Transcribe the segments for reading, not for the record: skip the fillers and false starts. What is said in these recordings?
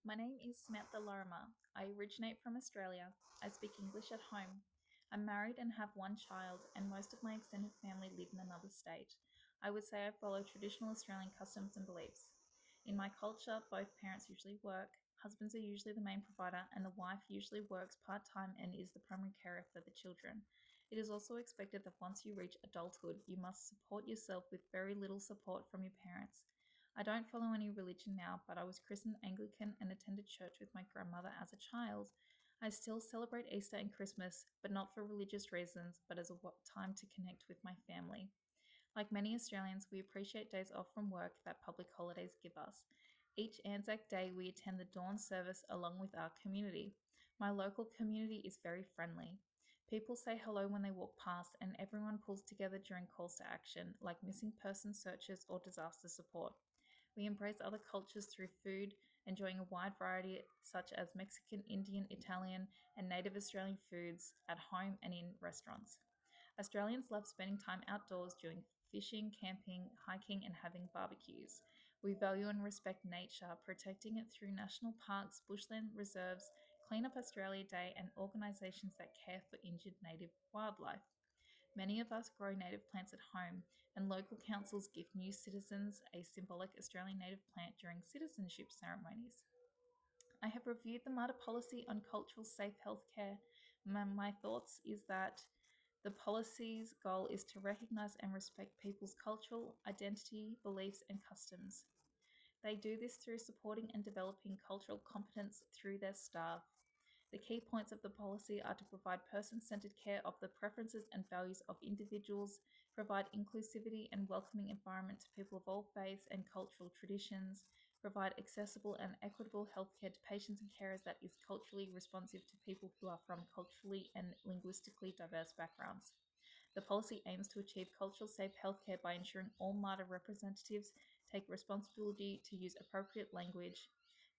My name is Samantha Lorimer. I originate from Australia. I speak English at home. I'm married and have one child, and most of my extended family live in another state. I would say I follow traditional Australian customs and beliefs. In my culture, both parents usually work, husbands are usually the main provider, and the wife usually works part time and is the primary carer for the children. It is also expected that once you reach adulthood, you must support yourself with very little support from your parents. I don't follow any religion now, but I was christened Anglican and attended church with my grandmother as a child. I still celebrate Easter and Christmas, but not for religious reasons, but as a time to connect with my family. Like many Australians, we appreciate days off from work that public holidays give us. Each Anzac Day, we attend the dawn service along with our community. My local community is very friendly. People say hello when they walk past, and everyone pulls together during calls to action, like missing person searches or disaster support. We embrace other cultures through food, enjoying a wide variety such as Mexican, Indian, Italian, and native Australian foods at home and in restaurants. Australians love spending time outdoors doing fishing, camping, hiking, and having barbecues. We value and respect nature, protecting it through national parks, bushland reserves, Clean Up Australia Day, and organisations that care for injured native wildlife. Many of us grow native plants at home, and local councils give new citizens a symbolic Australian native plant during citizenship ceremonies. I have reviewed the MARTA policy on cultural safe healthcare. My thoughts is that the policy's goal is to recognise and respect people's cultural identity, beliefs, and customs. They do this through supporting and developing cultural competence through their staff. The key points of the policy are to provide person centered care of the preferences and values of individuals, provide inclusivity and welcoming environment to people of all faiths and cultural traditions, provide accessible and equitable healthcare to patients and carers that is culturally responsive to people who are from culturally and linguistically diverse backgrounds. The policy aims to achieve cultural safe healthcare by ensuring all MARTA representatives take responsibility to use appropriate language.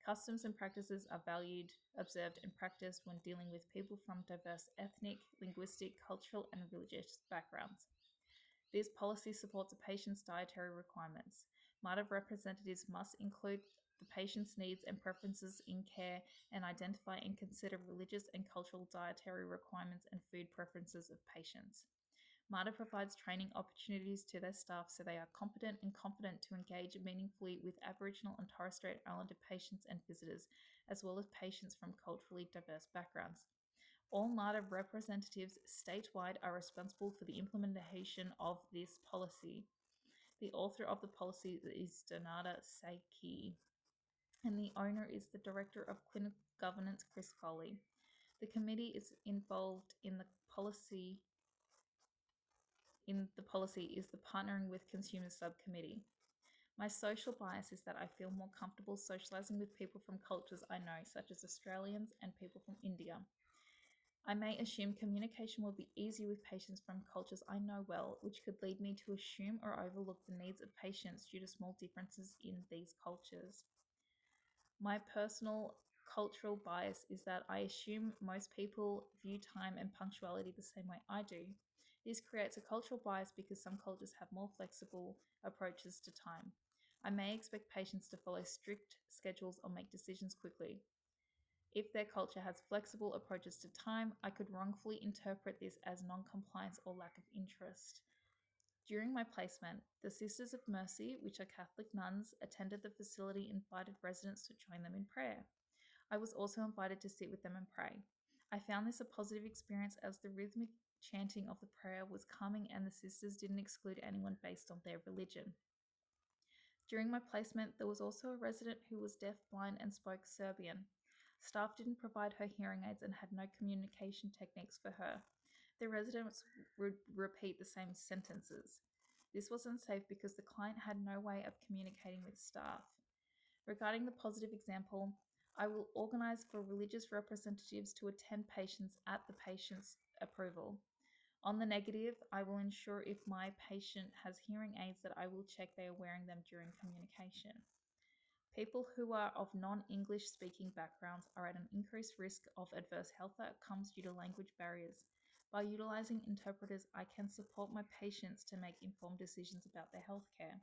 Customs and practices are valued, observed, and practiced when dealing with people from diverse ethnic, linguistic, cultural, and religious backgrounds. This policy supports a patient's dietary requirements. MARTA representatives must include the patient's needs and preferences in care and identify and consider religious and cultural dietary requirements and food preferences of patients. MARTA provides training opportunities to their staff so they are competent and confident to engage meaningfully with Aboriginal and Torres Strait Islander patients and visitors, as well as patients from culturally diverse backgrounds. All MARTA representatives statewide are responsible for the implementation of this policy. The author of the policy is Donata Saiki, and the owner is the Director of Clinical Governance, Chris Foley. The committee is involved in the policy is the Partnering with Consumers subcommittee. My social bias is that I feel more comfortable socializing with people from cultures I know, such as Australians and people from India. I may assume communication will be easier with patients from cultures I know well, which could lead me to assume or overlook the needs of patients due to small differences in these cultures. My personal cultural bias is that I assume most people view time and punctuality the same way I do. This creates a cultural bias because some cultures have more flexible approaches to time. I may expect patients to follow strict schedules or make decisions quickly. If their culture has flexible approaches to time, I could wrongfully interpret this as non-compliance or lack of interest. During my placement, the Sisters of Mercy, which are Catholic nuns, attended the facility and invited residents to join them in prayer. I was also invited to sit with them and pray. I found this a positive experience as the rhythmic chanting of the prayer was calming and the sisters didn't exclude anyone based on their religion. During my placement, there was also a resident who was deaf, blind, and spoke Serbian. Staff didn't provide her hearing aids and had no communication techniques for her. The residents would repeat the same sentences. This was unsafe because the client had no way of communicating with staff. Regarding the positive example, I will organise for religious representatives to attend patients at the patient's approval. On the negative, I will ensure if my patient has hearing aids that I will check they are wearing them during communication. People who are of non-English speaking backgrounds are at an increased risk of adverse health outcomes due to language barriers. By utilising interpreters, I can support my patients to make informed decisions about their healthcare.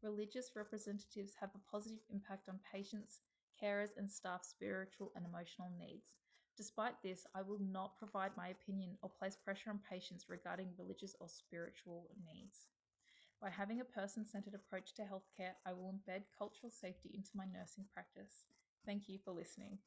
Religious representatives have a positive impact on patients, carers, and staff's spiritual and emotional needs. Despite this, I will not provide my opinion or place pressure on patients regarding religious or spiritual needs. By having a person-centered approach to healthcare, I will embed cultural safety into my nursing practice. Thank you for listening.